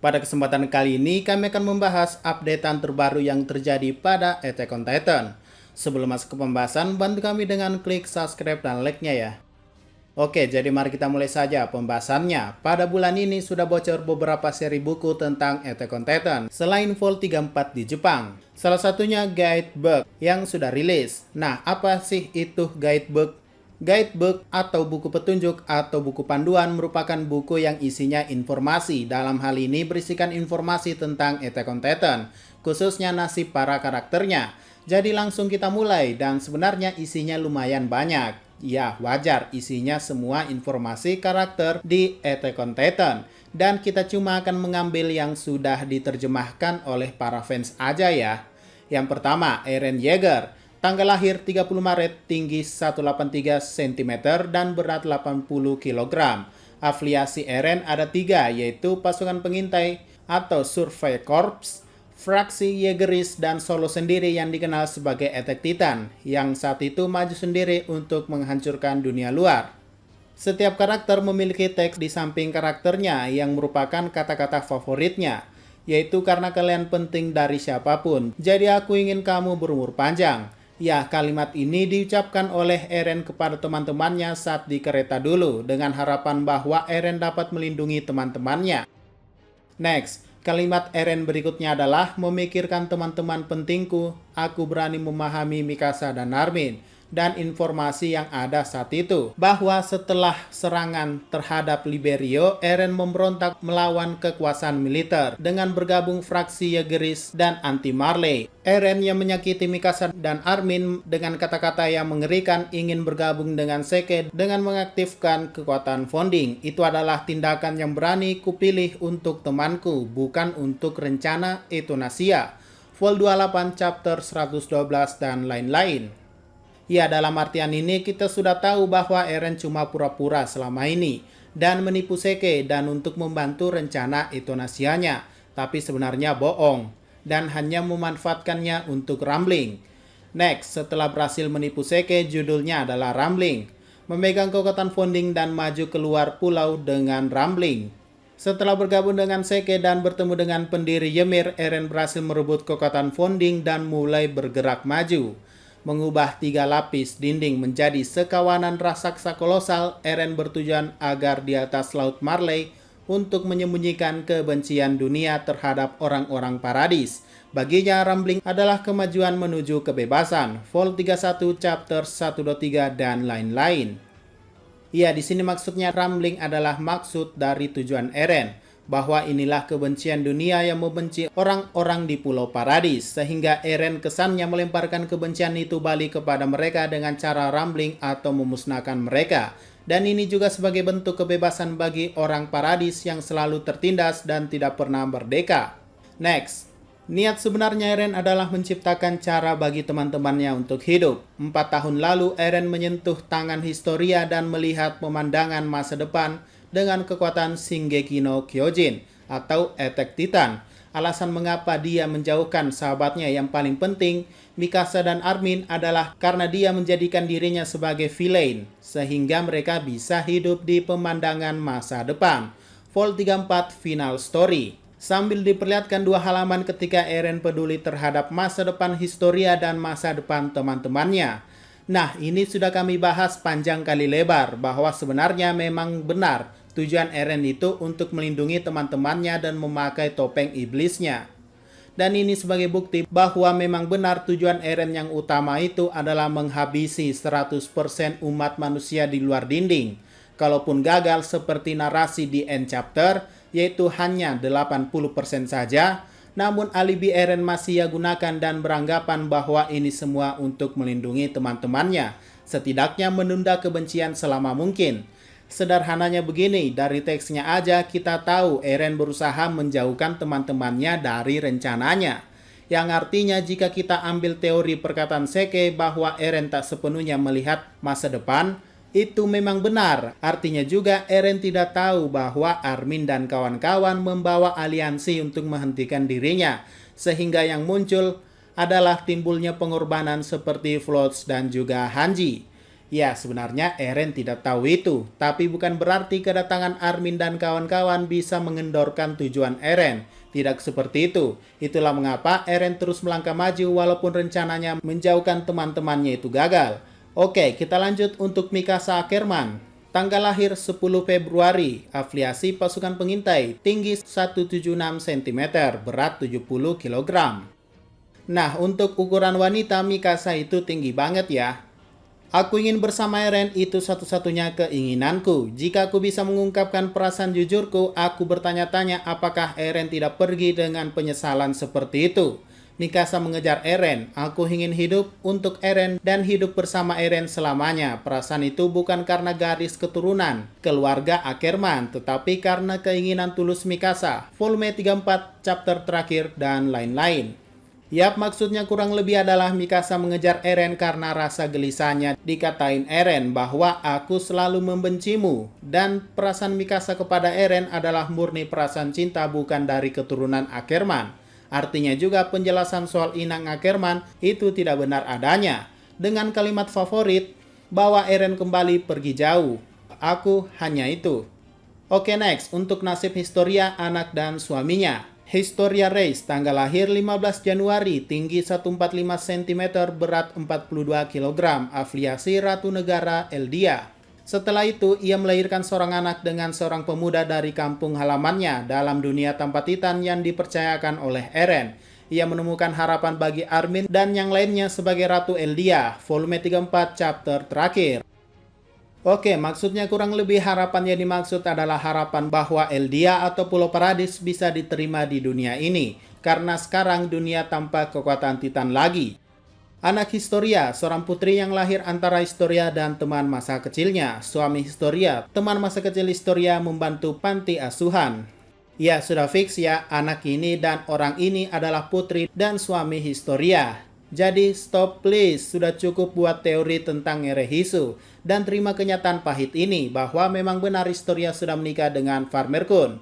Pada kesempatan kali ini kami akan membahas updatean terbaru yang terjadi pada Attack on Titan. Sebelum masuk ke pembahasan, bantu kami dengan klik subscribe dan like-nya ya. Oke, jadi mari kita mulai saja pembahasannya. Pada bulan ini sudah bocor beberapa seri buku tentang Attack on Titan selain Vol 34 di Jepang. Salah satunya Guidebook yang sudah rilis. Nah, apa sih itu Guidebook? Guidebook atau buku petunjuk atau buku panduan merupakan buku yang isinya informasi. Dalam hal ini berisikan informasi tentang Attack on Titan, khususnya nasib para karakternya. Jadi langsung kita mulai, dan sebenarnya isinya lumayan banyak. Ya, wajar isinya semua informasi karakter di Attack on Titan. Dan kita cuma akan mengambil yang sudah diterjemahkan oleh para fans aja ya. Yang pertama, Eren Yeager. Tanggal lahir 30 Maret, tinggi 183 cm dan berat 80 kg. Afiliasi Eren ada 3, yaitu pasukan pengintai atau Survey Corps, fraksi Yeageris, dan solo sendiri yang dikenal sebagai Attack Titan, yang saat itu maju sendiri untuk menghancurkan dunia luar. Setiap karakter memiliki teks di samping karakternya yang merupakan kata-kata favoritnya, yaitu karena kalian penting dari siapapun, jadi aku ingin kamu berumur panjang. Ya, kalimat ini diucapkan oleh Eren kepada teman-temannya saat di kereta dulu, dengan harapan bahwa Eren dapat melindungi teman-temannya. Next, kalimat Eren berikutnya adalah, memikirkan teman-teman pentingku, aku berani memahami Mikasa dan Armin, dan informasi yang ada saat itu, bahwa setelah serangan terhadap Liberio, Eren memberontak melawan kekuasaan militer dengan bergabung fraksi Yeageris dan anti Marley. Eren yang menyakiti Mikasa dan Armin dengan kata-kata yang mengerikan ingin bergabung dengan Seke dengan mengaktifkan kekuatan founding. Itu adalah tindakan yang berani kupilih untuk temanku, bukan untuk rencana euthanasia. Vol 28 chapter 112 dan lain-lain. Ya, dalam artian ini kita sudah tahu bahwa Eren cuma pura-pura selama ini dan menipu Seke dan untuk membantu rencana eutanasianya, tapi sebenarnya bohong dan hanya memanfaatkannya untuk rambling. Next, setelah berhasil menipu Seke, judulnya adalah Rambling, memegang kekuatan founding dan maju keluar pulau dengan rambling. Setelah bergabung dengan Seke dan bertemu dengan pendiri Ymir, Eren berhasil merebut kekuatan founding dan mulai bergerak maju. Mengubah 3 lapis dinding menjadi sekawanan raksasa kolosal, Eren bertujuan agar di atas Laut Marley untuk menyembunyikan kebencian dunia terhadap orang-orang Paradis. Baginya, Rambling adalah kemajuan menuju kebebasan. Vol 31 chapter 123 dan lain-lain. Ya, di sini maksudnya Rambling adalah maksud dari tujuan Eren, bahwa inilah kebencian dunia yang membenci orang-orang di Pulau Paradis, sehingga Eren kesannya melemparkan kebencian itu balik kepada mereka dengan cara rambling atau memusnahkan mereka. Dan ini juga sebagai bentuk kebebasan bagi orang Paradis yang selalu tertindas dan tidak pernah merdeka. Next, niat sebenarnya Eren adalah menciptakan cara bagi teman-temannya untuk hidup. 4 tahun lalu Eren menyentuh tangan Historia dan melihat pemandangan masa depan dengan kekuatan Shingeki no Kyojin atau Attack Titan. Alasan mengapa dia menjauhkan sahabatnya yang paling penting, Mikasa dan Armin, adalah karena dia menjadikan dirinya sebagai villain, sehingga mereka bisa hidup di pemandangan masa depan. Vol 34 Final Story. Sambil diperlihatkan 2 halaman ketika Eren peduli terhadap masa depan Historia dan masa depan teman-temannya. Nah, ini sudah kami bahas panjang kali lebar, bahwa sebenarnya memang benar tujuan Eren itu untuk melindungi teman-temannya dan memakai topeng iblisnya. Dan ini sebagai bukti bahwa memang benar tujuan Eren yang utama itu adalah menghabisi 100% umat manusia di luar dinding. Kalaupun gagal seperti narasi di end chapter, yaitu hanya 80% saja, namun alibi Eren masih ia gunakan dan beranggapan bahwa ini semua untuk melindungi teman-temannya, setidaknya menunda kebencian selama mungkin. Sederhananya begini, dari teksnya aja kita tahu Eren berusaha menjauhkan teman-temannya dari rencananya. Yang artinya jika kita ambil teori perkataan Seke bahwa Eren tak sepenuhnya melihat masa depan, itu memang benar. Artinya juga Eren tidak tahu bahwa Armin dan kawan-kawan membawa aliansi untuk menghentikan dirinya, sehingga yang muncul adalah timbulnya pengorbanan seperti Floats dan juga Hanji. Ya, sebenarnya Eren tidak tahu itu, tapi bukan berarti kedatangan Armin dan kawan-kawan bisa mengendorkan tujuan Eren. Tidak seperti itu. Itulah mengapa Eren terus melangkah maju walaupun rencananya menjauhkan teman-temannya itu gagal. Oke, kita lanjut untuk Mikasa Ackerman. Tanggal lahir 10 Februari, afiliasi pasukan pengintai, tinggi 176 cm, berat 70 kg. Nah, untuk ukuran wanita Mikasa itu tinggi banget ya. Aku ingin bersama Eren, itu satu-satunya keinginanku. Jika aku bisa mengungkapkan perasaan jujurku, aku bertanya-tanya apakah Eren tidak pergi dengan penyesalan seperti itu. Mikasa mengejar Eren. Aku ingin hidup untuk Eren dan hidup bersama Eren selamanya. Perasaan itu bukan karena garis keturunan keluarga Ackerman, tetapi karena keinginan tulus Mikasa. Volume 34, chapter terakhir, dan lain-lain. Yap, maksudnya kurang lebih adalah Mikasa mengejar Eren karena rasa gelisahnya dikatain Eren bahwa aku selalu membencimu. Dan perasaan Mikasa kepada Eren adalah murni perasaan cinta, bukan dari keturunan Ackerman. Artinya juga penjelasan soal inang Ackerman itu tidak benar adanya. Dengan kalimat favorit, bahwa Eren kembali pergi jauh. Aku hanya itu. Oke, next. Untuk nasib Historia, anak dan suaminya. Historia Reis, tanggal lahir 15 Januari, tinggi 145 cm, berat 42 kg, afiliasi Ratu Negara Eldia. Setelah itu, ia melahirkan seorang anak dengan seorang pemuda dari kampung halamannya dalam dunia tanpa Titan yang dipercayakan oleh Eren. Ia menemukan harapan bagi Armin dan yang lainnya sebagai Ratu Eldia, volume 34, chapter terakhir. Oke, maksudnya kurang lebih harapan yang dimaksud adalah harapan bahwa Eldia atau Pulau Paradis bisa diterima di dunia ini, karena sekarang dunia tanpa kekuatan Titan lagi. Anak Historia, seorang putri yang lahir antara Historia dan teman masa kecilnya. Suami Historia, teman masa kecil Historia membantu panti asuhan. Ya, sudah fix ya, anak ini dan orang ini adalah putri dan suami Historia. Jadi stop please, sudah cukup buat teori tentang Erehisu. Dan terima kenyataan pahit ini bahwa memang benar Historia sudah menikah dengan Farmer Khun.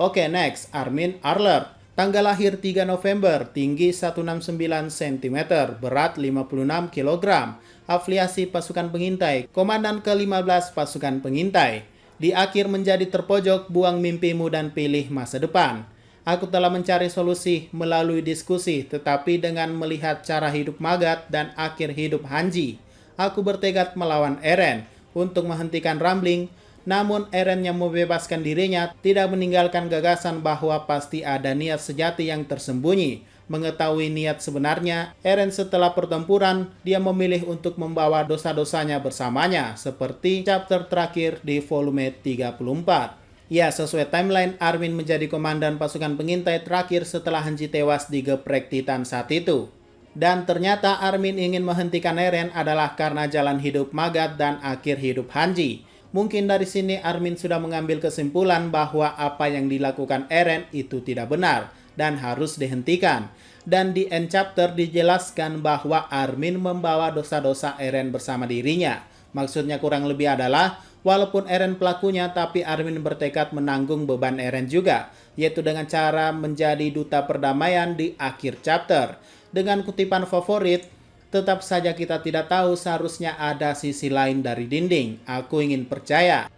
Oke, next, Armin Arlert. Tanggal lahir 3 November, tinggi 169 cm, berat 56 kg. Afiliasi pasukan pengintai, komandan ke-15 pasukan pengintai. Di akhir menjadi terpojok, buang mimpimu dan pilih masa depan. Aku telah mencari solusi melalui diskusi, tetapi dengan melihat cara hidup Magat dan akhir hidup Hanji, aku bertekad melawan Eren untuk menghentikan Rumbling. Namun Eren yang membebaskan dirinya tidak meninggalkan gagasan bahwa pasti ada niat sejati yang tersembunyi. Mengetahui niat sebenarnya, Eren setelah pertempuran, dia memilih untuk membawa dosa-dosanya bersamanya, seperti chapter terakhir di volume 34. Ya, sesuai timeline, Armin menjadi komandan pasukan pengintai terakhir setelah Hanji tewas digeprek Titan saat itu. Dan ternyata Armin ingin menghentikan Eren adalah karena jalan hidup Magat dan akhir hidup Hanji. Mungkin dari sini Armin sudah mengambil kesimpulan bahwa apa yang dilakukan Eren itu tidak benar dan harus dihentikan. Dan di end chapter dijelaskan bahwa Armin membawa dosa-dosa Eren bersama dirinya. Maksudnya kurang lebih adalah, walaupun Eren pelakunya, tapi Armin bertekad menanggung beban Eren juga, yaitu dengan cara menjadi duta perdamaian di akhir chapter. Dengan kutipan favorit, tetap saja kita tidak tahu, seharusnya ada sisi lain dari dinding. Aku ingin percaya.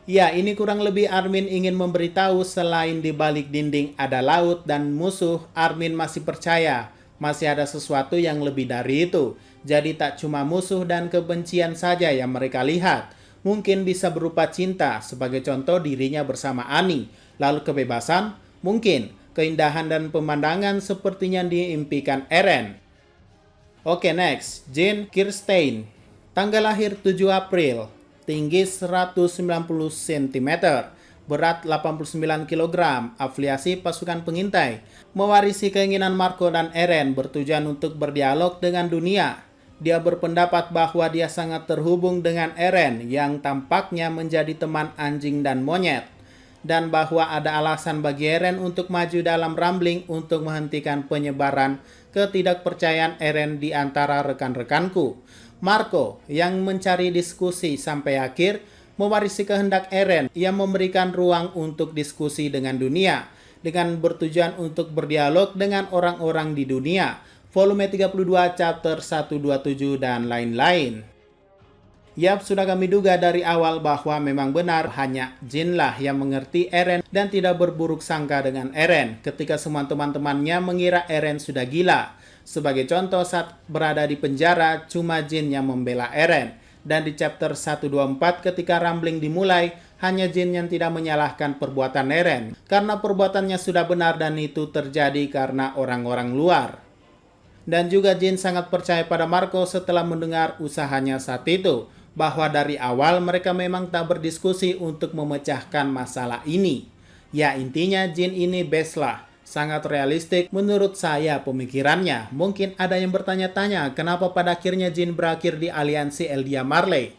Ya, ini kurang lebih Armin ingin memberitahu selain di balik dinding ada laut dan musuh, Armin masih percaya. Masih ada sesuatu yang lebih dari itu. Jadi tak cuma musuh dan kebencian saja yang mereka lihat. Mungkin bisa berupa cinta, sebagai contoh dirinya bersama Annie. Lalu kebebasan, mungkin keindahan dan pemandangan sepertinya diimpikan Eren. Oke, next, Jean Kirstein. Tanggal lahir 7 April, tinggi 190 cm, berat 89 kg, afiliasi pasukan pengintai. Mewarisi keinginan Marco dan Eren bertujuan untuk berdialog dengan dunia. Dia berpendapat bahwa dia sangat terhubung dengan Eren yang tampaknya menjadi teman anjing dan monyet. Dan bahwa ada alasan bagi Eren untuk maju dalam Rumbling untuk menghentikan penyebaran ketidakpercayaan Eren di antara rekan-rekanku. Marco yang mencari diskusi sampai akhir mewarisi kehendak Eren yang memberikan ruang untuk diskusi dengan dunia dengan bertujuan untuk berdialog dengan orang-orang di dunia. Volume 32 chapter 127 dan lain-lain. Yap, sudah kami duga dari awal bahwa memang benar hanya Jin lah yang mengerti Eren dan tidak berburuk sangka dengan Eren ketika semua teman-temannya mengira Eren sudah gila. Sebagai contoh, saat berada di penjara, cuma Jin yang membela Eren. Dan di chapter 124 ketika rambling dimulai, hanya Jin yang tidak menyalahkan perbuatan Eren. Karena perbuatannya sudah benar dan itu terjadi karena orang-orang luar. Dan juga Jin sangat percaya pada Marco setelah mendengar usahanya saat itu. Bahwa dari awal mereka memang tak berdiskusi untuk memecahkan masalah ini. Ya, intinya Jin ini best lah. Sangat realistik menurut saya pemikirannya. Mungkin ada yang bertanya-tanya kenapa pada akhirnya Jin berakhir di aliansi Eldia Marley.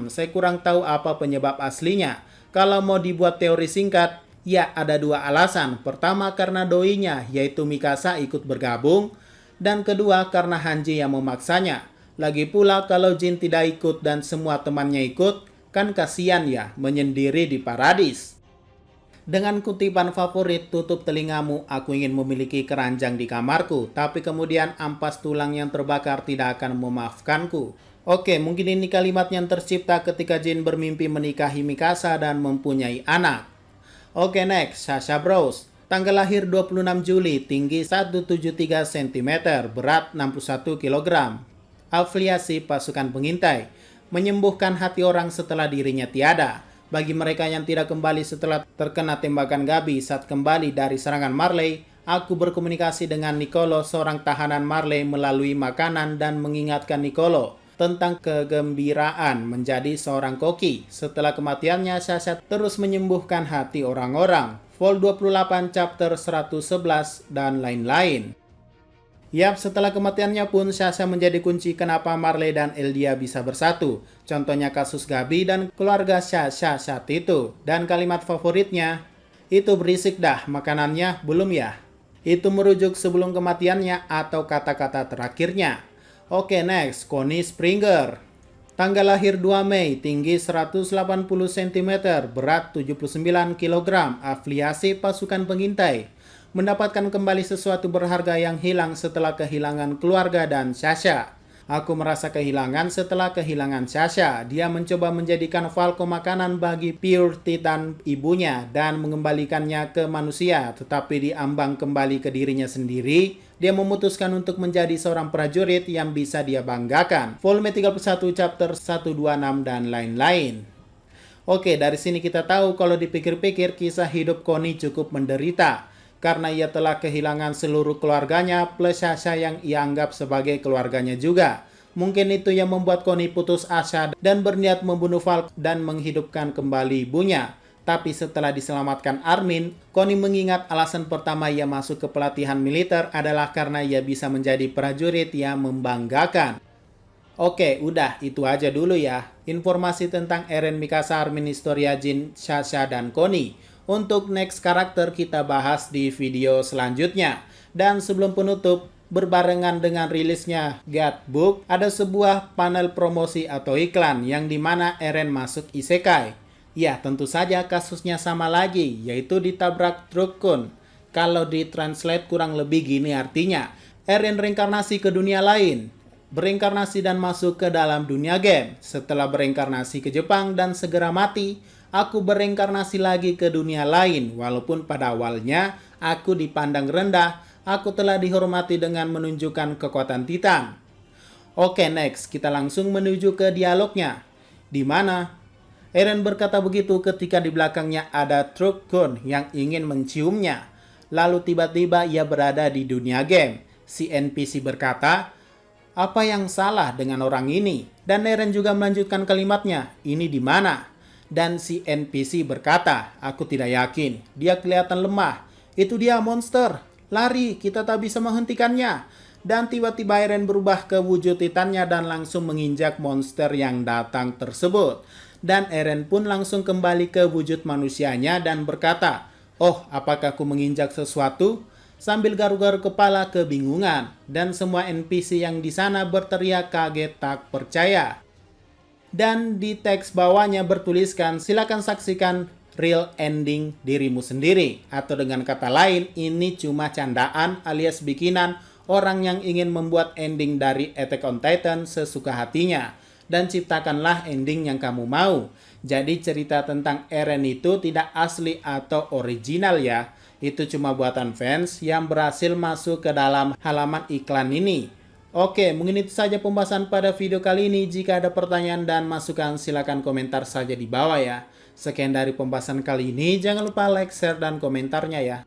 Saya kurang tahu apa penyebab aslinya. Kalau mau dibuat teori singkat, ya ada dua alasan. Pertama karena doinya, yaitu Mikasa ikut bergabung. Dan kedua karena Hanji yang memaksanya. Lagi pula kalau Jin tidak ikut dan semua temannya ikut, kan kasihan ya menyendiri di paradis. Dengan kutipan favorit, tutup telingamu, aku ingin memiliki keranjang di kamarku, tapi kemudian ampas tulang yang terbakar tidak akan memaafkanku. Oke, mungkin ini kalimat yang tercipta ketika Jin bermimpi menikahi Mikasa dan mempunyai anak. Oke, next, Sasha Bros. Tanggal lahir 26 Juli, tinggi 173 cm, berat 61 kg. Afiliasi pasukan pengintai, menyembuhkan hati orang setelah dirinya tiada. Bagi mereka yang tidak kembali setelah terkena tembakan Gabi saat kembali dari serangan Marley, aku berkomunikasi dengan Niccolo, seorang tahanan Marley, melalui makanan dan mengingatkan Niccolo tentang kegembiraan menjadi seorang koki. Setelah kematiannya, Sasha terus menyembuhkan hati orang-orang. Vol 28 chapter 111 dan lain-lain. Yap, setelah kematiannya pun Sasha menjadi kunci kenapa Marley dan Eldia bisa bersatu. Contohnya kasus Gabi dan keluarga Sasha saat itu. Dan kalimat favoritnya, itu berisik dah makanannya, belum ya? Itu merujuk sebelum kematiannya atau kata-kata terakhirnya. Oke, next, Connie Springer. Tanggal lahir 2 Mei, tinggi 180 cm, berat 79 kg, afiliasi pasukan pengintai. Mendapatkan kembali sesuatu berharga yang hilang setelah kehilangan keluarga dan Sasha. Aku merasa kehilangan setelah kehilangan Sasha. Dia mencoba menjadikan Falco makanan bagi Pure Titan ibunya dan mengembalikannya ke manusia, tetapi diambang kembali ke dirinya sendiri. Dia memutuskan untuk menjadi seorang prajurit yang bisa dia banggakan. Volume 31 chapter 126 dan lain-lain. Oke, dari sini kita tahu kalau dipikir-pikir kisah hidup Connie cukup menderita. Karena ia telah kehilangan seluruh keluarganya plus Sasha yang ia anggap sebagai keluarganya juga. Mungkin itu yang membuat Connie putus asa dan berniat membunuh Falco dan menghidupkan kembali ibunya. Tapi setelah diselamatkan Armin, Connie mengingat alasan pertama ia masuk ke pelatihan militer adalah karena ia bisa menjadi prajurit yang membanggakan. Oke, udah itu aja dulu ya. Informasi tentang Eren, Mikasa, Armin, Historia, Jin, Sasha, dan Connie. Untuk next karakter kita bahas di video selanjutnya. Dan sebelum penutup, berbarengan dengan rilisnya Guidebook, ada sebuah panel promosi atau iklan yang dimana Eren masuk isekai. Ya, tentu saja kasusnya sama lagi, yaitu ditabrak truk kun. Kalau ditranslate kurang lebih gini artinya, Eren reinkarnasi ke dunia lain. Bereinkarnasi dan masuk ke dalam dunia game. Setelah bereinkarnasi ke Jepang dan segera mati, aku bereinkarnasi lagi ke dunia lain. Walaupun pada awalnya aku dipandang rendah, aku telah dihormati dengan menunjukkan kekuatan Titan. Oke, next kita langsung menuju ke dialognya, di mana Eren berkata begitu ketika di belakangnya ada truk kun yang ingin menciumnya. Lalu tiba-tiba ia berada di dunia game. Si NPC berkata, apa yang salah dengan orang ini? Dan Eren juga melanjutkan kalimatnya, ini di mana? Dan si NPC berkata, aku tidak yakin, dia kelihatan lemah. Itu dia monster, lari, kita tak bisa menghentikannya. Dan tiba-tiba Eren berubah ke wujud titannya dan langsung menginjak monster yang datang tersebut. Dan Eren pun langsung kembali ke wujud manusianya dan berkata, oh, apakah aku menginjak sesuatu? Sambil garuk-garuk kepala kebingungan. Dan semua NPC yang di sana berteriak kaget tak percaya. Dan di teks bawahnya bertuliskan, silakan saksikan real ending dirimu sendiri. Atau dengan kata lain, ini cuma candaan alias bikinan orang yang ingin membuat ending dari Attack on Titan sesuka hatinya. dan ciptakanlah ending yang kamu mau. Jadi cerita tentang Eren itu tidak asli atau original ya. Itu cuma buatan fans yang berhasil masuk ke dalam halaman iklan ini. Oke, mungkin itu saja pembahasan pada video kali ini. Jika ada pertanyaan dan masukan, silakan komentar saja di bawah ya. Sekian dari pembahasan kali ini, jangan lupa like, share, dan komentarnya ya.